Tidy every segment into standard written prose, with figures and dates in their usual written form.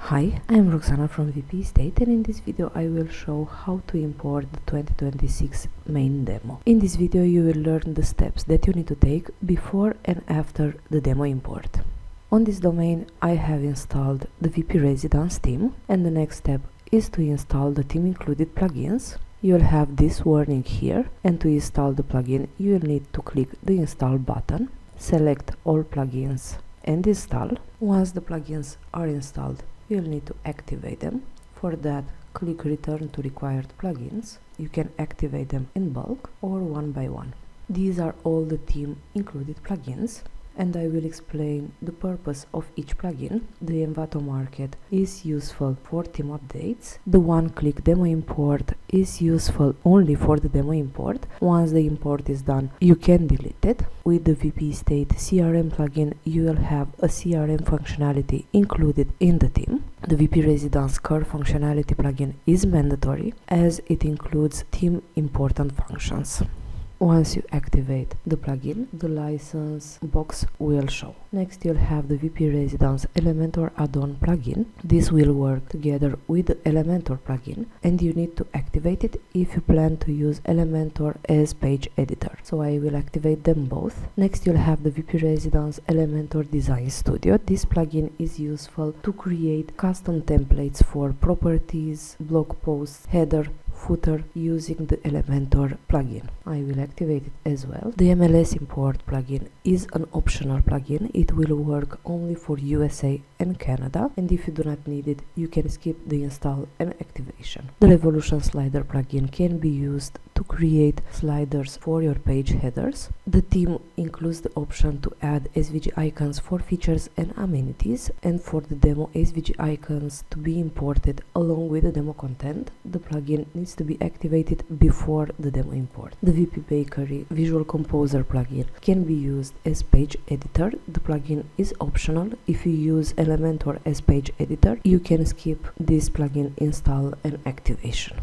Hi, I am Roxana from WPEstate, and in this video I will show how to import the 2026 main demo. In this video you will learn the steps that you need to take before and after the demo import. On this domain I have installed the WPResidence theme, and the next step is to install the theme included plugins. You will have this warning here, and to install the plugin you will need to click the install button, select all plugins and install. Once the plugins are installed, you'll need to activate them. For that, click return to required plugins. You can activate them in bulk or one by one. These are all the theme included plugins, and I will explain the purpose of each plugin. The Envato Market is useful for theme updates. The one-click demo import is useful only for the demo import. Once the import is done, you can delete it. With the WPEstate CRM plugin, you will have a CRM functionality included in the theme. The WPResidence Curve functionality plugin is mandatory as it includes theme important functions. Once you activate the plugin, the license box will show. Next, you'll have the WPResidence Elementor add-on plugin. This will work together with the Elementor plugin, and you need to activate it if you plan to use Elementor as page editor. So I will activate them both. Next, you'll have the WPResidence Elementor Design Studio. This plugin is useful to create custom templates for properties, blog posts, header, footer using the Elementor plugin. I will activate it as well. The MLS import plugin is an optional plugin. It will work only for USA and Canada, and if you do not need it, you can skip the install and activation. The Revolution slider plugin can be used to create sliders for your page headers. The theme includes the option to add SVG icons for features and amenities, and for the demo SVG icons to be imported along with the demo content, the plugin needs to be activated before the demo import. The WP Bakery Visual Composer plugin can be used as page editor. The plugin is optional. If you use Elementor as page editor, you can skip this plugin install and activation.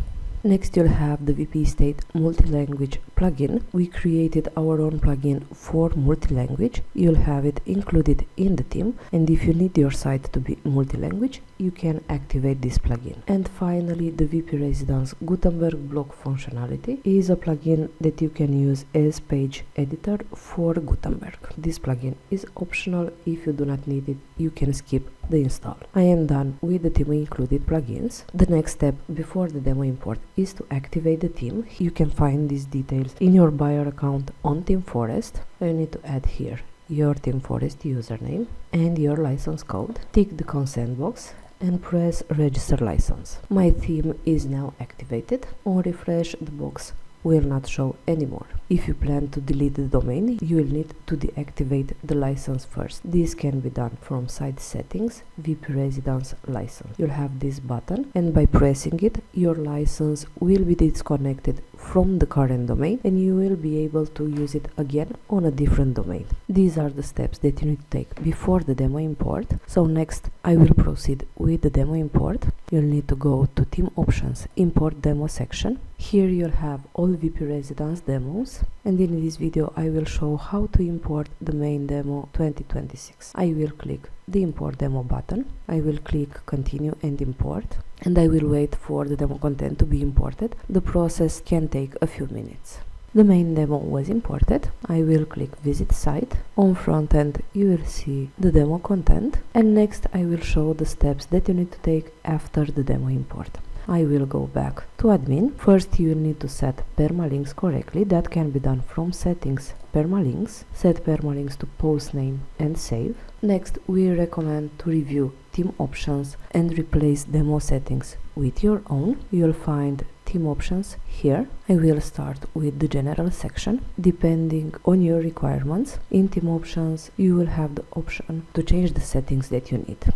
Next, you'll have the WPEstate multi-language plugin. We created our own plugin for multi-language. You'll have it included in the theme, and if you need your site to be multi-language, you can activate this plugin. And finally, the WPResidence Gutenberg block functionality is a plugin that you can use as page editor for Gutenberg. This plugin is optional. If you do not need it, you can skip the install. I am done with the theme included plugins. The next step before the demo import is to activate the theme. You can find these details in your buyer account on ThemeForest. You need to add here your ThemeForest username and your license code. Tick the consent box and press register license. My theme is now activated. On refresh, the box will not show anymore. If you plan to delete the domain, you will need to deactivate the license first. This can be done from site settings, WPResidence license. You'll have this button, and by pressing it, your license will be disconnected from the current domain, and you will be able to use it again on a different domain. These are the steps that you need to take before the demo import. So next, I will proceed with the demo import. You'll need to go to Theme Options, Import Demo section. Here you'll have all WPResidence demos, and in this video I will show how to import the main demo 2026. I will click the import demo button. I will click continue and import, and I will wait for the demo content to be imported. The process can take a few minutes. The main demo was imported. I will click visit site. On front end you will see the demo content, and next I will show the steps that you need to take after the demo import. I will go back to admin. First, you will need to set permalinks correctly. That can be done from settings, permalinks. Set permalinks to post name and save. Next, we recommend to review theme options and replace demo settings with your own. You'll find theme options here. I will start with the general section. Depending on your requirements, in theme options, you will have the option to change the settings that you need.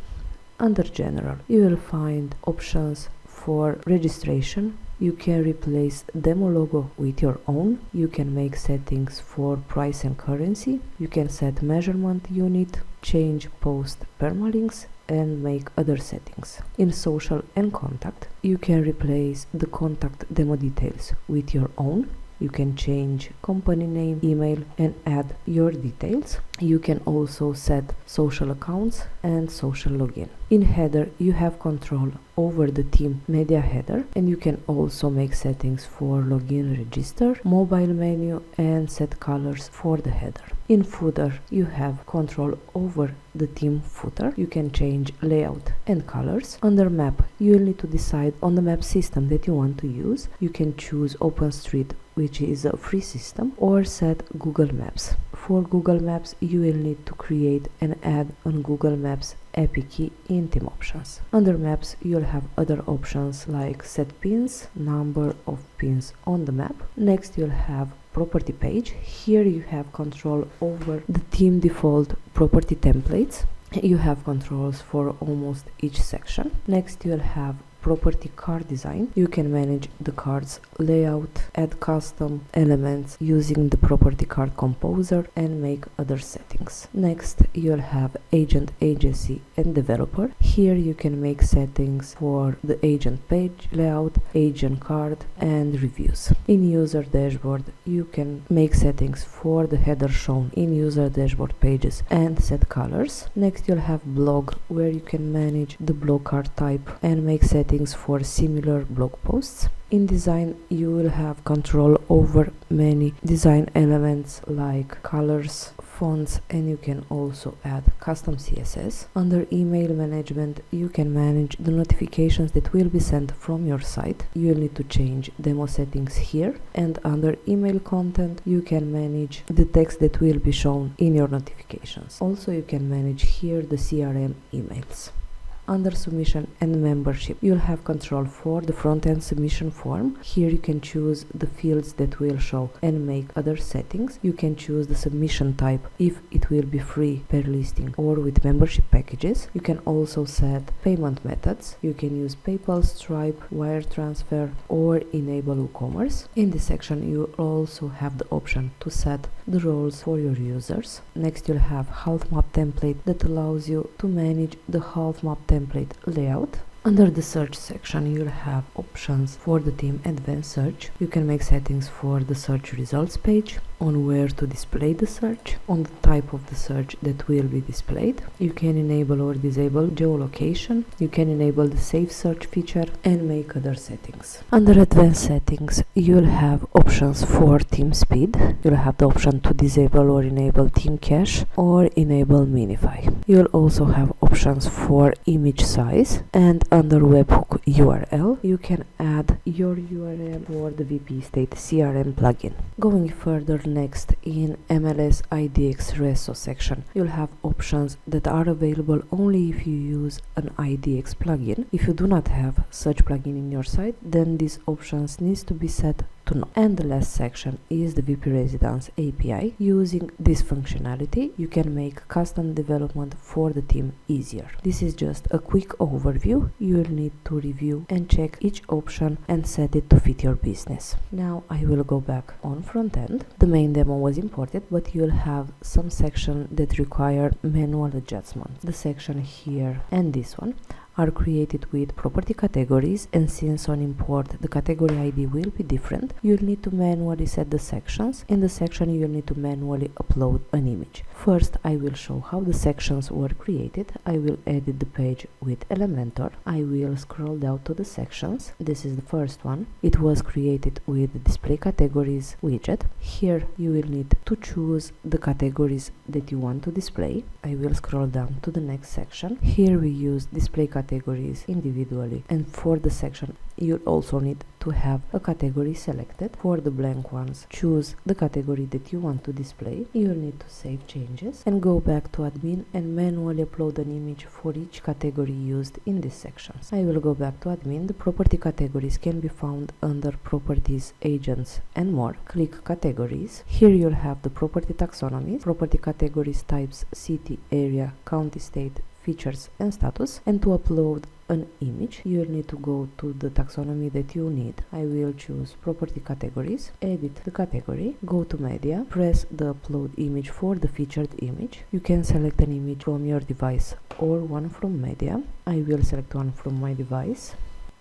Under general, you will find options for registration. You can replace demo logo with your own. You can make settings for price and currency. You can set measurement unit, change post permalinks, and make other settings. In social and contact, you can replace the contact demo details with your own. You can change company name, email, and add your details. You can also set social accounts and social login. In header, you have control over the theme media header, and you can also make settings for login register, mobile menu, and set colors for the header. In footer, you have control over the theme footer. You can change layout and colors. Under map, you will need to decide on the map system that you want to use. You can choose OpenStreet, which is a free system, or set Google Maps. For Google Maps, you will need to create and add on Google Maps API key in theme options. Under maps, you'll have other options like set pins, number of pins on the map. Next, you'll have property page. Here you have control over the theme default property templates. You have controls for almost each section. Next, you'll have property card design. You can manage the card's layout, add custom elements using the property card composer, and make other settings. Next, you'll have agent, agency, and developer. Here you can make settings for the agent page layout, agent card, and reviews. In user dashboard, you can make settings for the header shown in user dashboard pages and set colors. Next, you'll have blog, where you can manage the blog card type and make settings for similar blog posts. In design, you will have control over many design elements like colors, fonts, and you can also add custom CSS. Under email management, you can manage the notifications that will be sent from your site. You will need to change demo settings here. And under email content, you can manage the text that will be shown in your notifications. Also, you can manage here the CRM emails. Under submission and membership, you'll have control for the front-end submission form. Here you can choose the fields that will show and make other settings. You can choose the submission type if it will be free per listing or with membership packages. You can also set payment methods. You can use PayPal, Stripe, wire transfer, or enable WooCommerce. In this section, you also have the option to set the roles for your users. Next, you'll have half map template that allows you to manage the half map template layout. Under the search section, you'll have options for the theme advanced search. You can make settings for the search results page, on where to display the search, on the type of the search that will be displayed. You can enable or disable geolocation. You can enable the safe search feature and make other settings. Under advanced settings, you'll have options for theme speed. You'll have the option to disable or enable theme cache or enable minify. You'll also have options for image size, and under webhook URL, you can add your URL for the WPEstate CRM plugin. Going further, next in MLS IDX Reso section, you'll have options that are available only if you use an IDX plugin. If you do not have such plugin in your site, then these options needs to be set to no. And the last section is the WPResidence API. Using this functionality, you can make custom development for the theme easier. This is just a quick overview. You'll need to review and check each option and set it to fit your business. Now I will go back on front end. The main demo was imported, but you'll have some sections that require manual adjustment. The section here and this one are created with property categories, and since on import the category ID will be different, you'll need to manually set the sections. In the section, you'll need to manually upload an image. First, I will show how the sections were created. I will edit the page with Elementor. I will scroll down to the sections. This is the first one. It was created with the display categories widget. Here you will need to choose the categories that you want to display. I will scroll down to the next section. Here we use display categories individually, and for the section you'll also need to have a category selected. For the blank ones, choose the category that you want to display. You'll need to save changes and go back to admin and manually upload an image for each category used in these sections. I will go back to admin. The property categories can be found under properties, agents, and more. Click categories. Here you'll have the property taxonomies, property categories, types, city, area, county, state, features, and status. And to upload an image, you will need to go to the taxonomy that you need. I will choose property categories, edit the category, go to media, press the upload image for the featured image. You can select an image from your device or one from media. I will select one from my device.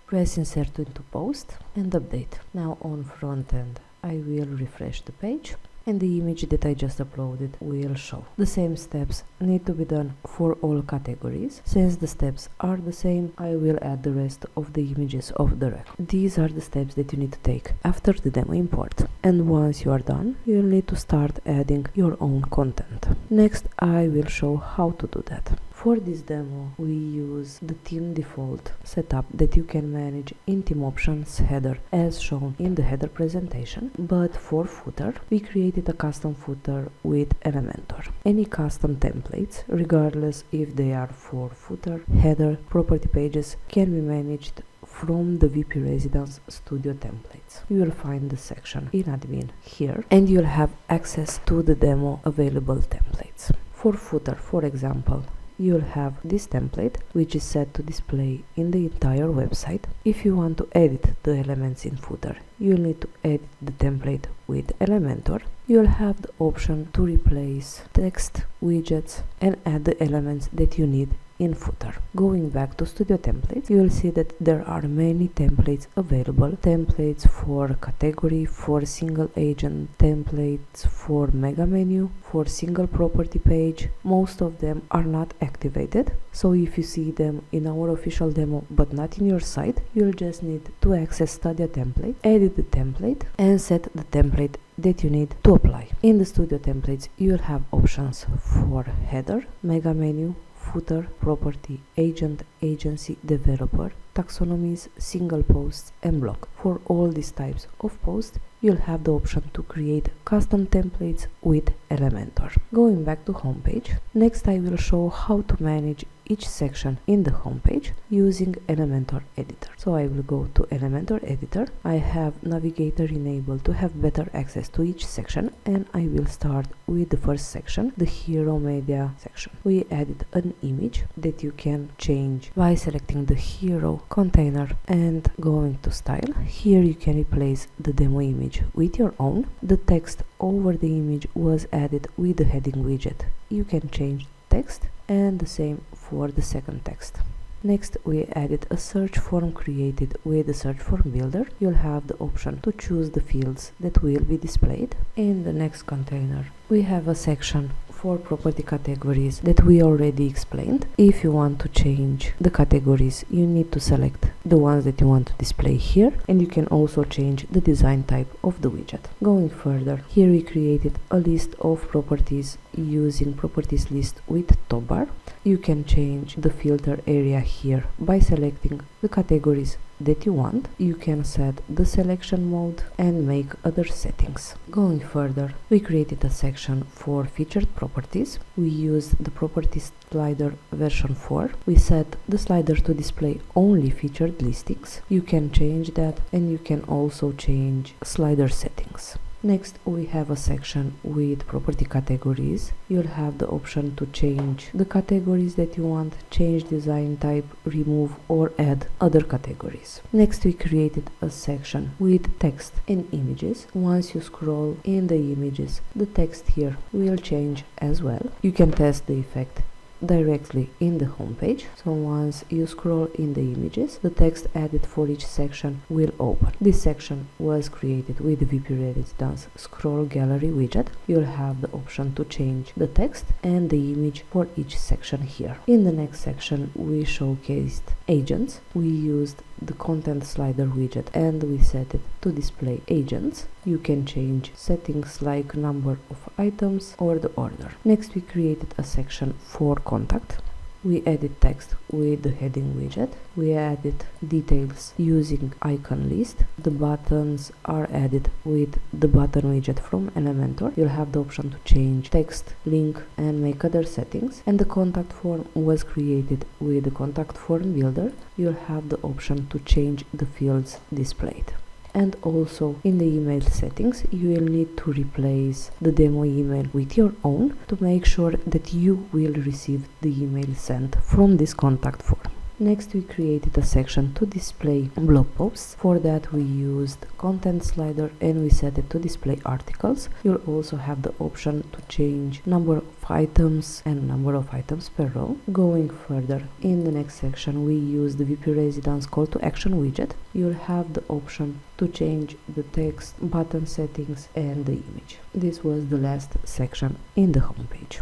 Press insert into post and update. Now on front end, I will refresh the page and the image that I just uploaded will show. The same steps need to be done for all categories. Since the steps are the same, I will add the rest of the images of the record. These are the steps that you need to take after the demo import. And once you are done, you'll need to start adding your own content. Next, I will show how to do that. For this demo, we use the theme default setup that you can manage in theme options header as shown in the header presentation. But for footer, we created a custom footer with Elementor. Any custom templates, regardless if they are for footer, header, property pages, can be managed from the WPResidence Studio templates. You will find the section in admin here and you'll have access to the demo available templates. For footer, for example, you'll have this template which is set to display in the entire website. If you want to edit the elements in footer, you'll need to edit the template with Elementor. You'll have the option to replace text, widgets and add the elements that you need in footer. Going back to Studio templates, you will see that there are many templates available. Templates for category, for single agent, templates for mega menu, for single property page. Most of them are not activated, so if you see them in our official demo but not in your site, you'll just need to access Studio template, edit the template and set the template that you need to apply. In the Studio templates, you'll have options for header, mega menu, footer, property, agent, agency, developer, taxonomies, single posts and block. For all these types of posts, you'll have the option to create custom templates with Elementor. Going back to homepage, next I will show how to manage each section in the homepage using Elementor editor. So I will go to Elementor editor. I have navigator enabled to have better access to each section and I will start with the first section, the hero media section. We added an image that you can change by selecting the hero container and going to style. Here you can replace the demo image with your own. The text over the image was added with the heading widget. You can change text and the same for the second text. Next, we added a search form created with the search form builder. You'll have the option to choose the fields that will be displayed. In the next container, we have a section for property categories that we already explained. If you want to change the categories, you need to select the ones that you want to display here, and you can also change the design type of the widget. Going further, here we created a list of properties using properties list with top bar. You can change the filter area here by selecting the categories that you want. You can set the selection mode and make other settings. Going further, we created a section for featured properties. We used the properties slider version 4. We set the slider to display only featured listings. You can change that and you can also change slider settings. Next, we have a section with property categories. You'll have the option to change the categories that you want, change design type, remove or add other categories. Next, we created a section with text and images. Once you scroll in the images, the text here will change as well. You can test the effect directly in the homepage. So once you scroll in the images, the text added for each section will open. This section was created with the WPResidence scroll gallery widget. You'll have the option to change the text and the image for each section here. In the next section, we showcased agents. We used the content slider widget and we set it to display agents. You can change settings like number of items or the order. Next, we created a section for contact. We added text with the heading widget. We added details using icon list. The buttons are added with the button widget from Elementor. You'll have the option to change text, link and make other settings. And the contact form was created with the contact form builder. You'll have the option to change the fields displayed. And also in the email settings, you will need to replace the demo email with your own to make sure that you will receive the email sent from this contact form. Next, we created a section to display blog posts. For that, we used content slider and we set it to display articles. You'll also have the option to change number of items and number of items per row. Going further, in the next section, we use the WPResidence call to action widget. You'll have the option to change the text, button settings and the image. This was the last section in the homepage.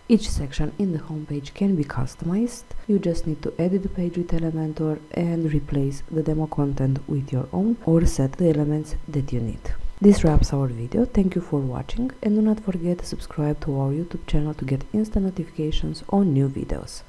Each section in the homepage can be customized. You just need to edit the page with Elementor and replace the demo content with your own or set the elements that you need. This wraps our video. Thank you for watching and do not forget to subscribe to our YouTube channel to get instant notifications on new videos.